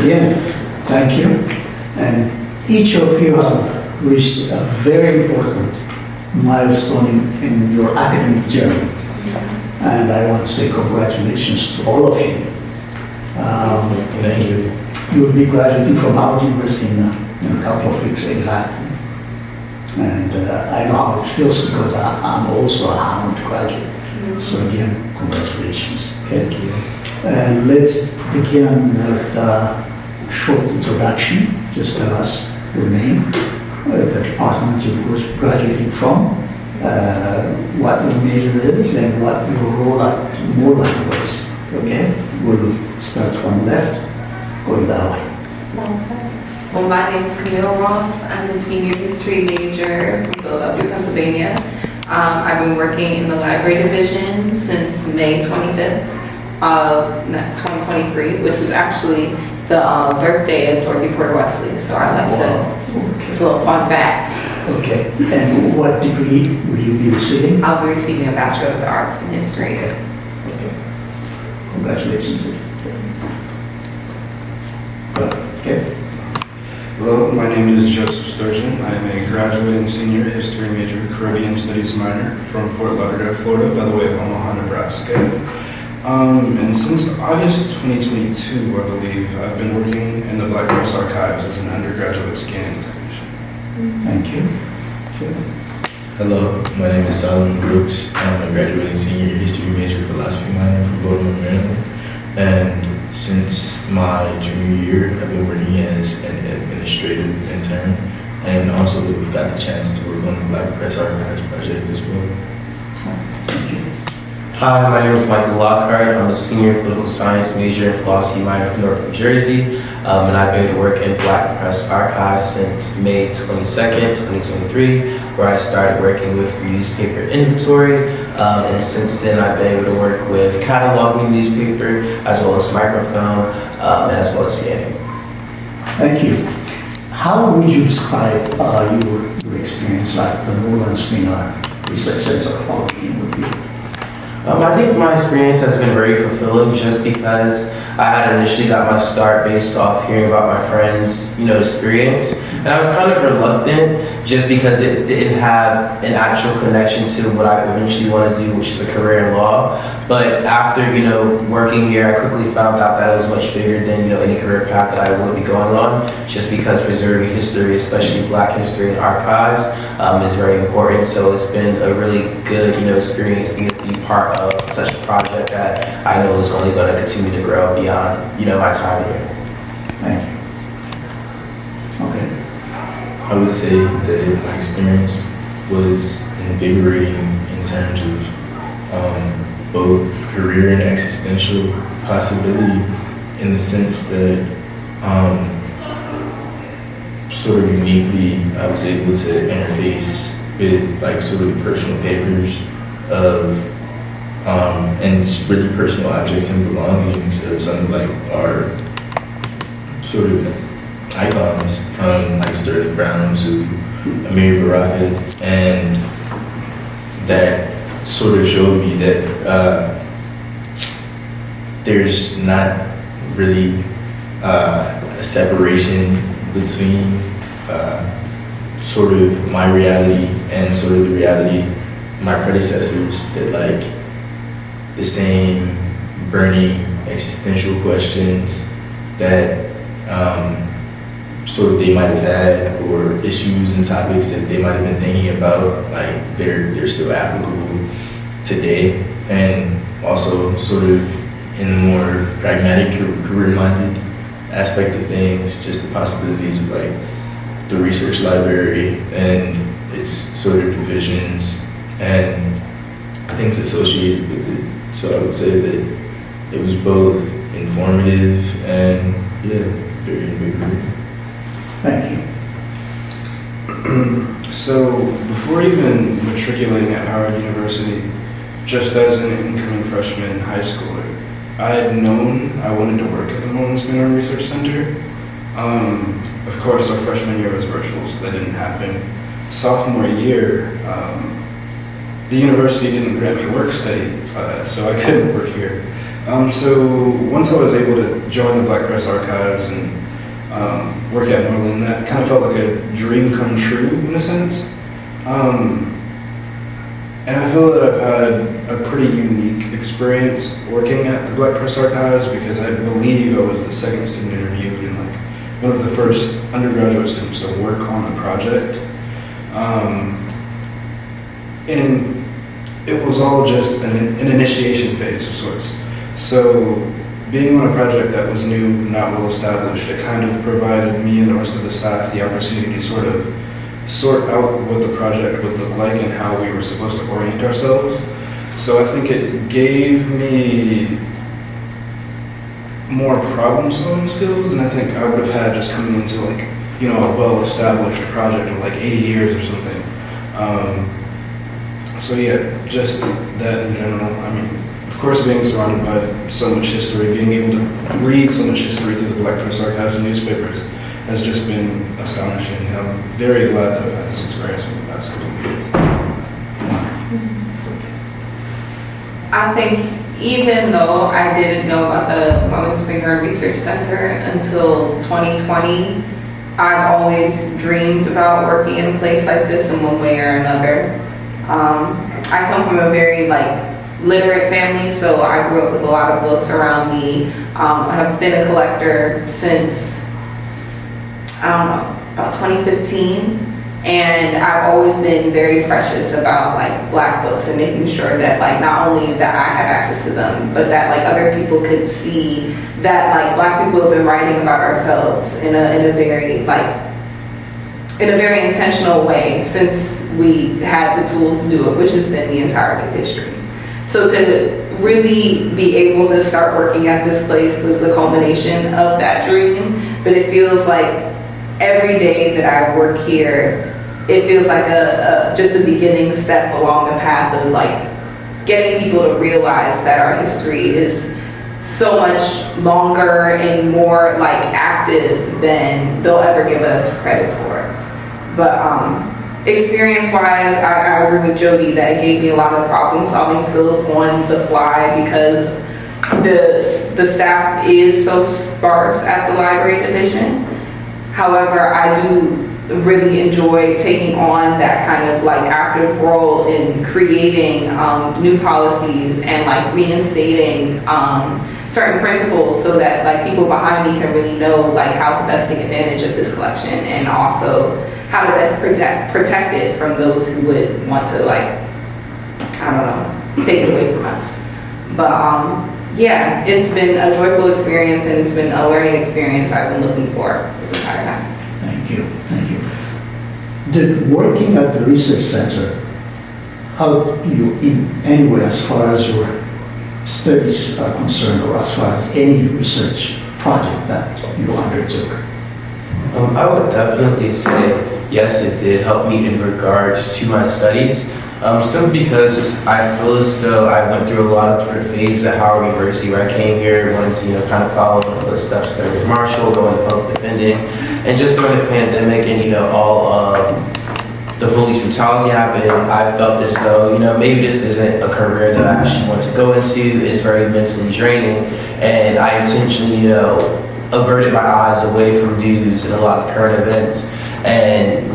again, thank you. And each of you have reached a very important milestone in your academic journey. And I want to say congratulations to all of you. Thank you. You will be graduating from Howard University in a couple of weeks exactly. And I know how it feels because I'm also a Howard graduate. So again, congratulations. Okay. Thank you. And let's begin with a short introduction. Just tell us your name, the department you're graduating from, what your major is, and what your role at Moorland was. Okay? We'll start from left, going that way. Well, my name is Camille Ross. I'm a senior history major from Philadelphia, Pennsylvania. I've been working in the library division since May 25th of 2023, which was actually the birthday of Dorothy Porter Wesley. So I like to, it's a little fun fact. Okay. And what degree will you be receiving? I'll be receiving a Bachelor of the Arts in History. Okay. Congratulations. Okay. Hello, my name is Joseph Sturgeon. I am a graduating senior history major, Caribbean Studies minor from Fort Lauderdale, Florida, by the way of Omaha, Nebraska. And since August 2022, I believe, I've been working in the Black Press Archives as an undergraduate scanning technician. Thank you. Okay. Hello, my name is Solomon Brooks. I'm a graduating senior history major, philosophy minor from Baltimore, Maryland. And since my junior year, I've been working as an administrative intern, and also we've got the chance to work on the Black Press Archives project as well. Thank you. Hi, my name is Michael Lockhart. I'm a senior political science major and philosophy minor from Newark, New Jersey. And I've been working at Black Press Archives since May 22nd, 2023, where I started working with newspaper inventory. And since then, I've been able to work with cataloging newspaper, as well as microfilm, as well as scanning. Thank you. How would you describe your experience at the Moorland-Spingarn Research Center while working with you? I think my experience has been very fulfilling just because I had initially got my start based off hearing about my friends' experience. And I was kind of reluctant just because it didn't have an actual connection to what I eventually want to do, which is a career in law. But after, working here, I quickly found out that it was much bigger than, any career path that I would be going on, just because preserving history, especially Black history and archives, is very important. So it's been a really good, experience being able to be part of such a project that I know is only going to continue to grow beyond, my time here. Thank you. Okay. I would say that my experience was invigorating in terms of both career and existential possibility, in the sense that sort of uniquely I was able to interface with sort of the personal papers of and just really personal objects and belongings of some our sort of icons, from Sterling Brown to Amir Baraka, and that sort of showed me that there's not really a separation between sort of my reality and sort of the reality of my predecessors, that the same burning existential questions that sort of they might have had, or issues and topics that they might have been thinking about, they're still applicable today. And also sort of in the more pragmatic, career-minded aspect of things, just the possibilities of the research library and its sort of divisions and things associated with it. So I would say that it was both informative and very invigorating. Thank you. So before even matriculating at Howard University, just as an incoming freshman in high school, I had known I wanted to work at the Moorland-Spingarn Research Center. Of course, our freshman year was virtual, so that didn't happen. Sophomore year, the university didn't grant me work study, so I couldn't work here. So once I was able to join the Black Press Archives and working at Moorland. That kind of felt like a dream come true in a sense. And I feel that I've had a pretty unique experience working at the Black Press Archives because I believe I was the second student interviewed and like one of the first undergraduate students to work on a project. And it was all just an initiation phase of sorts. So being on a project that was new, not well established, it kind of provided me and the rest of the staff the opportunity to sort out what the project would look like and how we were supposed to orient ourselves. So I think it gave me more problem solving skills than I think I would have had just coming into like, you know, a well-established project of like 80 years or something. So yeah, just that in general. I mean, of course, being surrounded by so much history, being able to read so much history through the Black Press Archives and newspapers has just been astonishing. And I'm very glad that I've had this experience over the past couple of years. I think even though I didn't know about the Moorland-Spingarn Research Center until 2020, I've always dreamed about working in a place like this in one way or another. I come from a very literate family, so I grew up with a lot of books around me. I have been a collector since, about 2015. And I've always been very precious about Black books and making sure that not only that I had access to them, but that other people could see that Black people have been writing about ourselves in a very intentional way since we had the tools to do it, which has been the entirety of history. So to really be able to start working at this place was the culmination of that dream. But it feels like every day that I work here, it feels like just a beginning step along the path of getting people to realize that our history is so much longer and more active than they'll ever give us credit for. But experience-wise, I agree with Jody that it gave me a lot of problem-solving skills on the fly because the staff is so sparse at the library division. However, I do really enjoy taking on that kind of active role in creating new policies and reinstating certain principles so that people behind me can really know how to best take advantage of this collection and also how to best protect it from those who would want to take it away from us. But yeah, it's been a joyful experience and it's been a learning experience I've been looking for this entire time. Thank you, thank you. Did working at the research center help you in any way as far as your studies are concerned or as far as any research project that you undertook? I would definitely say yes, it did help me in regards to my studies. Simply because I feel as though I went through a lot of different phases at Howard University where I came here, wanted to kind of follow the footsteps of Thurgood Marshall, go into public defending, and just during the pandemic and all of the police brutality happening, I felt as though maybe this isn't a career that I actually want to go into. It's very mentally draining, and I intentionally averted my eyes away from news and a lot of current events. And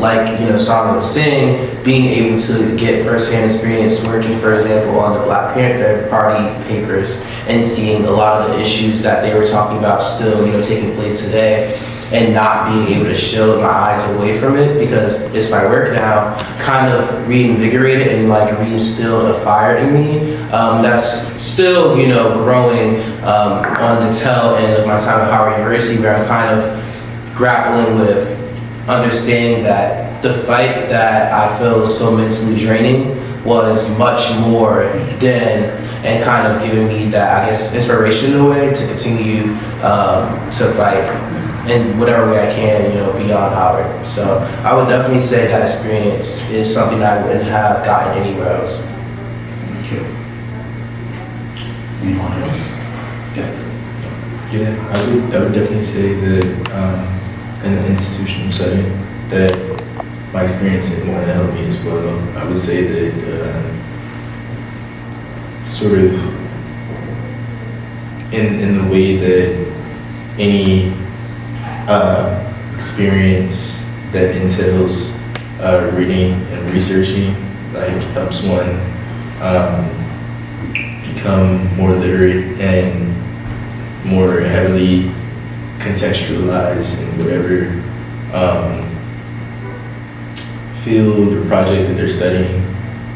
Solomon was saying, being able to get firsthand experience working, for example, on the Black Panther Party papers and seeing a lot of the issues that they were talking about still, taking place today, and not being able to shield my eyes away from it because it's my work now, kind of reinvigorated and reinstilled a fire in me. That's still, growing on the tail end of my time at Howard University, where I'm kind of grappling with understanding that the fight that I feel is so mentally draining was much more than, and kind of giving me that, I guess, inspiration in a way to continue to fight in whatever way I can, beyond Howard. So I would definitely say that experience is something I wouldn't have gotten anywhere else. Thank you. Anyone else? Yeah, I would definitely say that in an institutional setting that my experience in Moorland helped me as well. I would say that sort of in the way that any experience that entails reading and researching, like helps one become more literate and more heavily contextualized in whatever field or project that they're studying.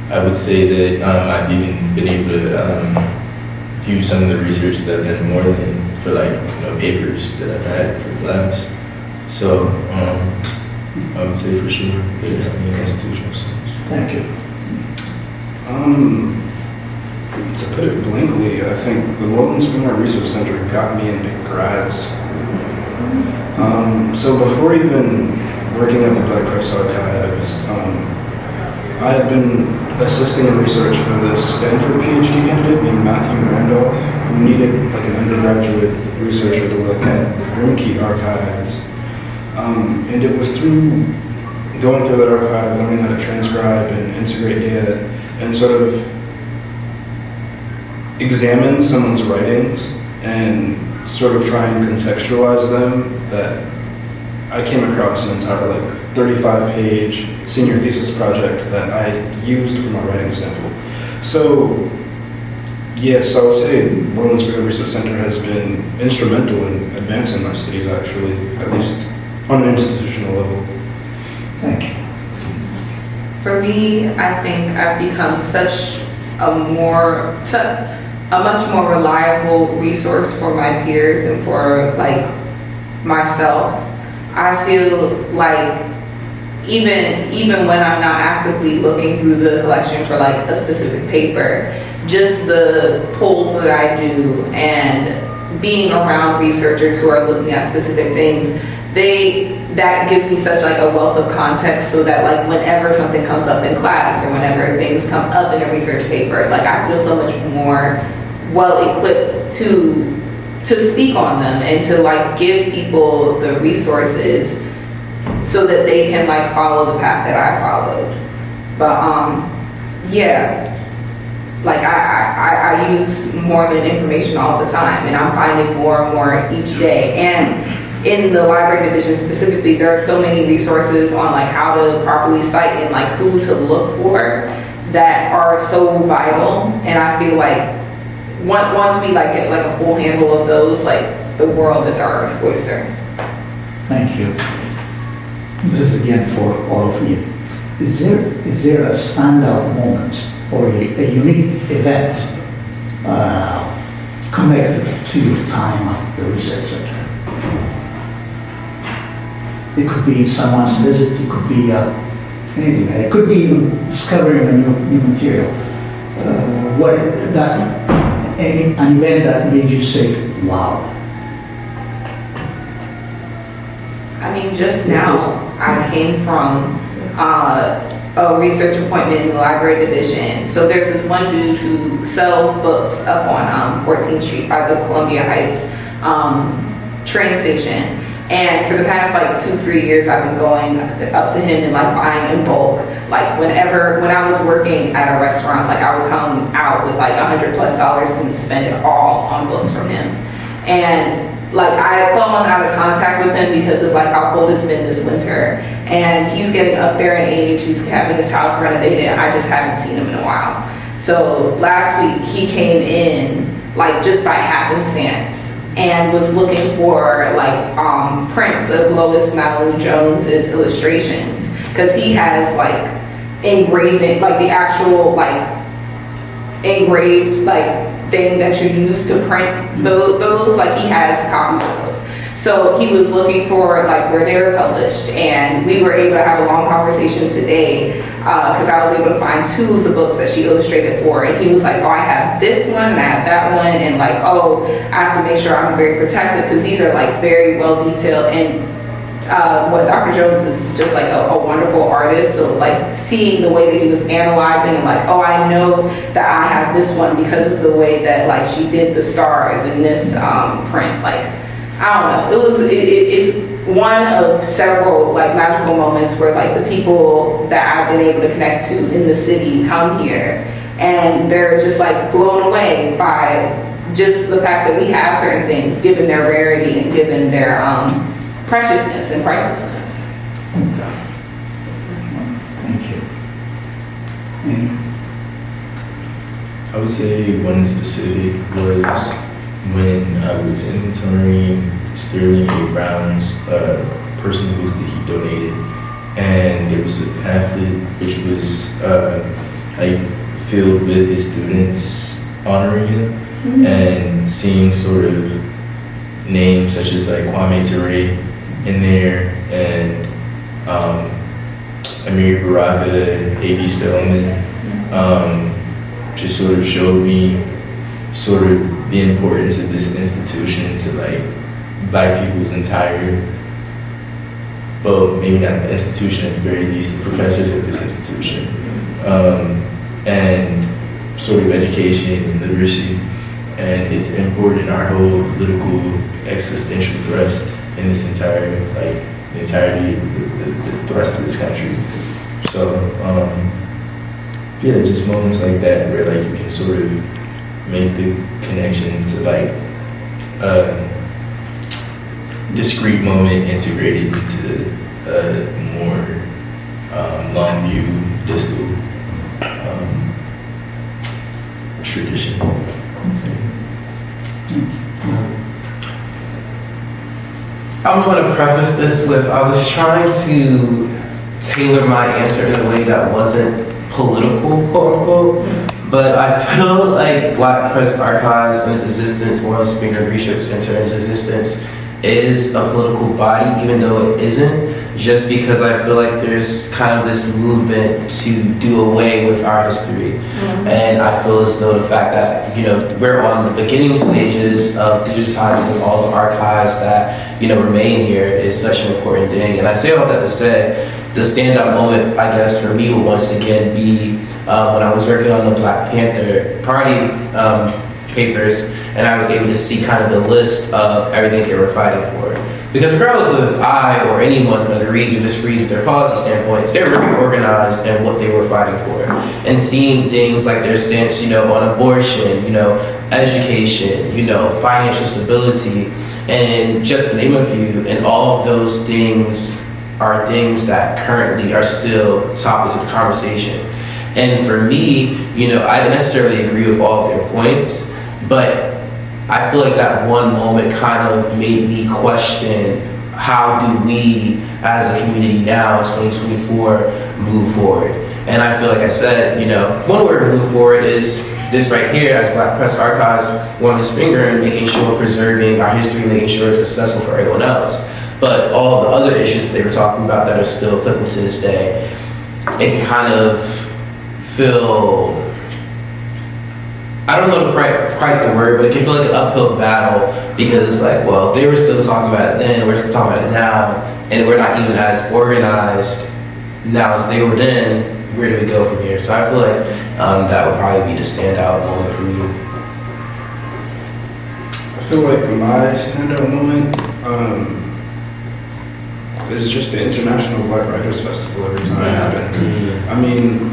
I would say that I've even been able to use some of the research that I've done more than for papers that I've had for class. So I would say for sure that it helped me in institutional studies. Thank you. To put it blankly, I think the Moorland-Spingarn Research Center got me into grad school. So before even working at the Black Press Archives, I had been assisting in research for this Stanford PhD candidate named Matthew Randolph, who needed an undergraduate researcher to look at the Grimke archives. And it was through going through that archive, learning how to transcribe and integrate data, and sort of examine someone's writings and sort of try and contextualize them, that I came across an entire 35-page senior thesis project that I used for my writing sample. So yes, I would say Moorland-Spingarn Research Center has been instrumental in advancing my studies, actually, at least on an institutional level. Thank you. For me, I think I've become such a much more reliable resource for my peers and for myself. I feel like even when I'm not actively looking through the collection for a specific paper, just the polls that I do and being around researchers who are looking at specific things, that gives me such a wealth of context, so that whenever something comes up in class or whenever things come up in a research paper, I feel so much more well equipped to speak on them and to give people the resources so that they can follow the path that I followed. But yeah, I use Moorland information all the time, and I'm finding more and more each day. And in the library division specifically, there are so many resources on how to properly cite and who to look for that are so vital. And I feel once we get a full handle of those, the world is our oyster. Thank you. This is again for all of you. Is there a standout moment or a unique event connected to your time at the research center? It could be someone's visit, it could be anything. It could be even discovering a new material. An event that made you say, wow. I mean, just now, I came from a research appointment in the library division. So there's this one dude who sells books up on 14th Street by the Columbia Heights train station. And for the past 2-3 years, I've been going up to him and buying in bulk. When I was working at a restaurant, I would come out with $100+ and spend it all on books from him. And I had fallen out of contact with him because of how cold it's been this winter. And he's getting up there in age, he's having his house renovated, and I just haven't seen him in a while. So last week he came in just by happenstance and was looking for prints of Lois Madeline Jones's illustrations, because he has engraving, the actual engraved thing that you use to print those, he has copies of those. So he was looking for where they were published, and we were able to have a long conversation today because I was able to find 2 of the books that she illustrated for, and he was like, oh, I have this one and I have that one, and oh, I have to make sure I'm very protective because these are very well detailed. And what Dr. Jones is just a wonderful artist, so seeing the way that he was analyzing and oh, I know that I have this one because of the way that she did the stars in this print. I don't know, it's one of several magical moments where the people that I've been able to connect to in the city come here, and they're just blown away by just the fact that we have certain things, given their rarity and given their preciousness and pricelessness. So. Thank you. Any? I would say one specific was when I was inventorying Sterling A. Brown's personal books that he donated, and there was a pamphlet which was like filled with his students honoring him, and seeing sort of names such as like Kwame Ture in there, and Amiri Baraka, A.B. Spellman, just sort of showed me sort of the importance of this institution to like Black people's entire, well, maybe not the institution, at the very least, the professors of this institution, and sort of education and literacy, and its import in our whole political existential thrust in this entire, like, the entirety, the thrust of this country. So, yeah, just moments like that where, like, you can sort of make the connections to, like, discrete moment integrated into a more long view distal tradition. I'm going to preface this with, I was trying to tailor my answer in a way that wasn't political, quote unquote, but I feel like Black Press Archives and its existence, Moorland-Spingarn Research Center and its existence is a political body, even though it isn't, just because I feel like there's kind of this movement to do away with our history. And I feel as though the fact that, you know, we're on the beginning stages of digitizing all the archives that, you know, remain here is such an important thing. And I say all that to say, the standout moment, I guess, for me would once again be when I was working on the Black Panther Party papers, and I was able to see kind of the list of everything they were fighting for. Because regardless of if I or anyone agrees or disagrees with their policy standpoints, they're very organized in what they were fighting for. And seeing things like their stance, you know, on abortion, you know, education, you know, financial stability, and just to name a few, and all of those things are things that currently are still topics of conversation. And for me, you know, I didn't necessarily agree with all of their points, but I feel like that one moment kind of made me question, how do we as a community now in 2024 move forward? And I feel like I said, you know, one way to move forward is this right here as Black Press Archives, Moorland-Spingarn, making sure we're preserving our history, making sure it's accessible for everyone else. But all the other issues that they were talking about that are still applicable to this day, it can kind of feel, I don't know quite the word, but it can feel like an uphill battle, because it's like, well, if they were still talking about it then, we're still talking about it now, and we're not even as organized now as they were then, where do we go from here? So I feel like that would probably be the standout moment for me. I feel like my standout moment is just the International Black Writers Festival every time it happens. I mean,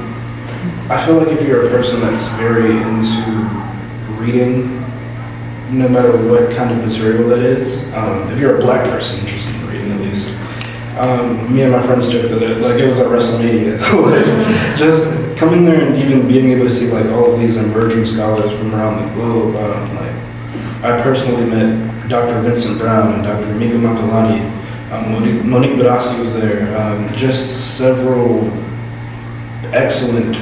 I feel like if you're a person that's very into reading, no matter what kind of material it is, if you're a Black person interested in reading at least, me and my friends joked that it was at WrestleMania. Like, just coming there and even being able to see like all of these emerging scholars from around the globe. Like, I personally met Dr. Vincent Brown and Dr. Mika Makalani. Monique Badassi was there. Just several excellent,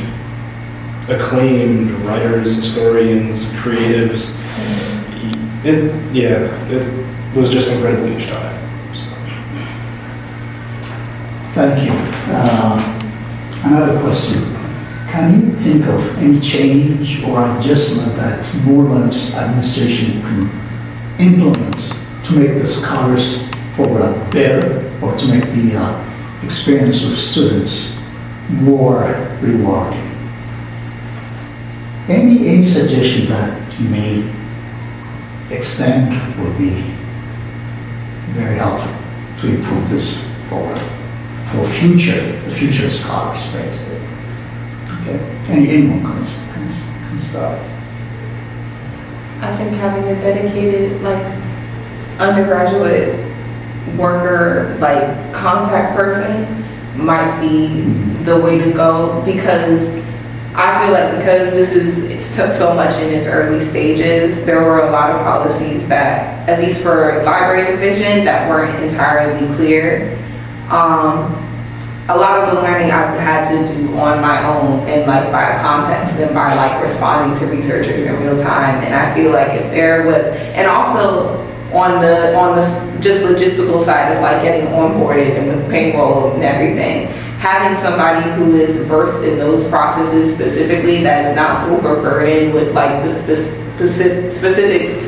acclaimed writers, historians, creatives. It was just incredible each time. So. Thank you. Another question. Can you think of any change or adjustment that Moorland's administration can implement to make the scholars program better, or to make the experience of students more rewarding? Any suggestion that you may extend would be very helpful to improve this program for the future scholars, right? Okay. Anyone can start. I think having a dedicated, like, undergraduate worker, like contact person might be the way to go, because I feel like because it's so much in its early stages, there were a lot of policies that, at least for library division, that weren't entirely clear. A lot of the learning I've had to do on my own and like by context and by like responding to researchers in real time. And I feel like if there would, and also on the just logistical side of like getting onboarded and with payroll and everything, having somebody who is versed in those processes specifically, that is not overburdened with like the specific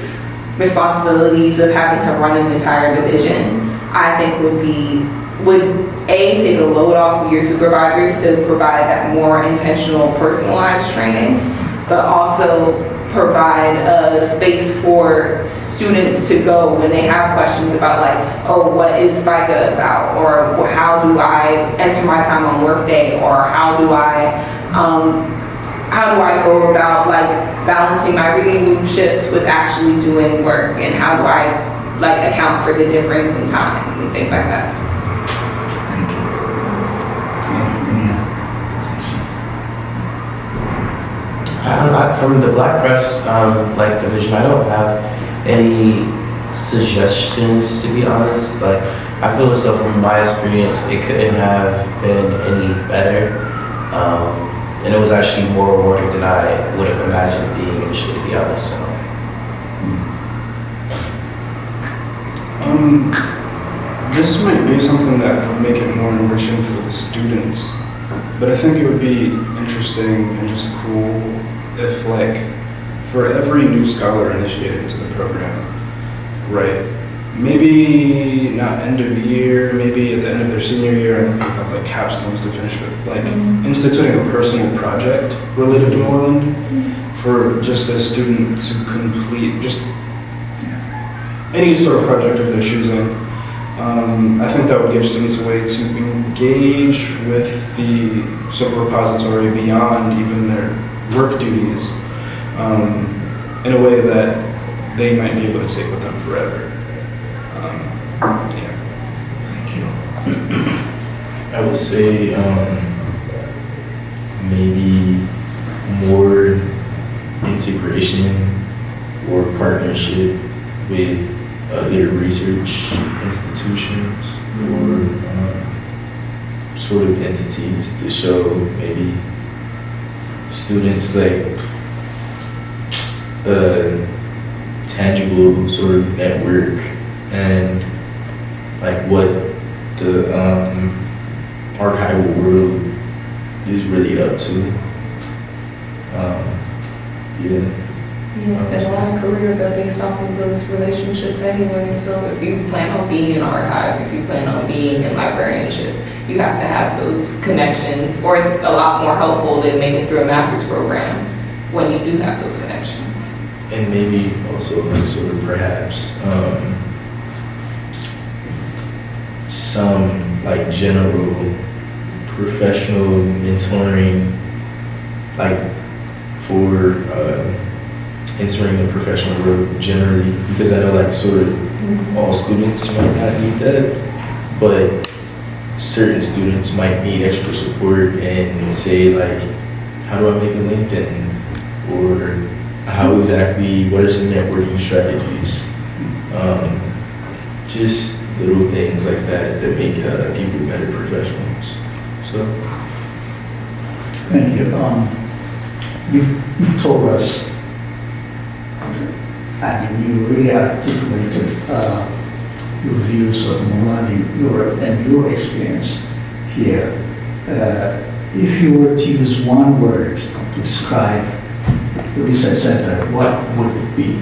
responsibilities of having to run an entire division, I think would take a load off of your supervisors to provide that more intentional, personalized training, but also provide a space for students to go when they have questions about like, oh, what is FICA about? Or how do I enter my time on Workday? Or how do I go about like balancing my reading group shifts with actually doing work? And how do I like account for the difference in time and things like that? Thank you. Any other questions? From the Black Press like division, I don't have any suggestions, to be honest. Like, I feel as though from my experience, it couldn't have been any better. And it was actually more rewarding than I would have imagined it being initially, to be honest. So. This might be something that would make it more enriching for the students, but I think it would be interesting and just cool if, like, for every new scholar initiated into the program, right, maybe not end of the year, maybe at the end of their senior year, and have like capstones to finish with, like instituting a personal project related to Moorland for just a student to complete just any sort of project if they're choosing. I think that would give students a way to engage with the sub-repository beyond even their work duties in a way that they might be able to take with them forever. Yeah. Thank you. I would say maybe more integration or partnership with other research institutions or sort of entities to show maybe students like a tangible sort of network and like what the archival world is really up to. Yeah, and a lot of careers are based off of those relationships anyway. So if you plan on being in archives, if you plan on being in librarianship, you have to have those connections, or it's a lot more helpful than making through a master's program when you do have those connections. And maybe also like sort of perhaps some like general professional mentoring, like for entering the professional world generally, because I know like sort of all students might not need that, but certain students might need extra support and say like, how do I make a LinkedIn? Or how exactly, what are some networking strategies? Just little things like that that make people better professionals. So. Thank you. You told us, and you really articulated your views of Moorland and your experience here. If you were to use one word to describe the research center, what would it be?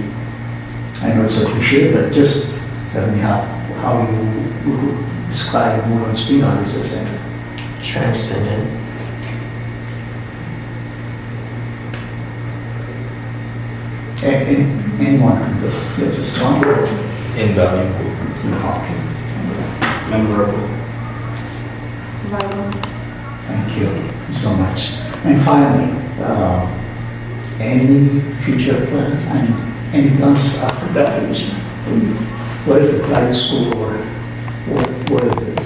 I know it's a cliche, but just tell me how you would describe Moorland-Spingarn Research Center. Transcendent. Anyone can do it. Yeah, just one word. Invaluable. Okay. Memorable. Thank you so much. And finally, any future plans and any plans after graduation? What is the graduate school or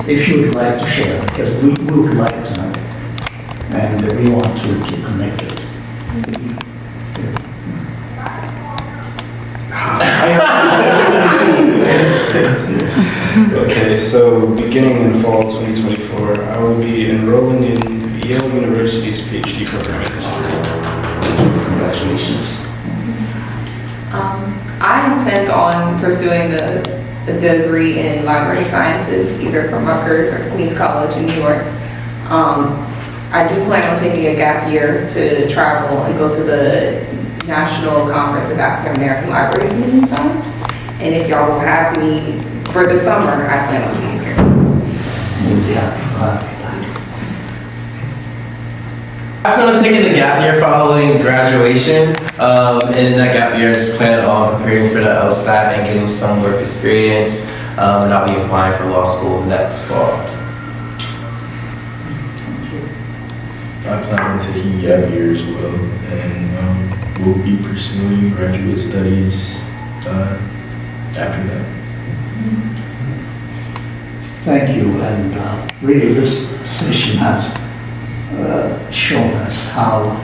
if you would like to share, because we would like to know, and we want to keep connected with you. Okay, so beginning in fall 2024, I will be enrolling in Yale University's PhD program in history. Congratulations. I intend on pursuing a degree in library sciences, either from Rutgers or Queens College in New York. I do plan on taking a gap year to travel and go to the National Conference of African American Libraries in the meantime. And if y'all will have me for the summer, I plan on being here. We'll be happy to have you. I plan on taking the gap year following graduation, and in that gap year, I just plan on preparing for the LSAT and getting some work experience, and I'll be applying for law school next fall. I plan on taking a gap year as well, and we'll be pursuing graduate studies after that. Thank you, and really this session has shown us how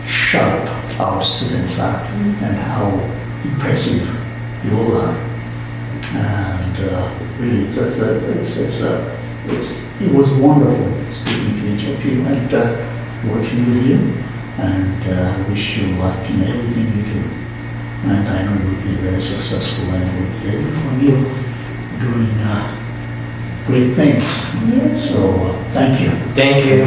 sharp our students are and how impressive you all are. And really, it was wonderful speaking to each of you and working with you. And I wish you luck in everything you do. And I know you'll be very successful and we'll hear from you doing great things. So thank you. Thank you.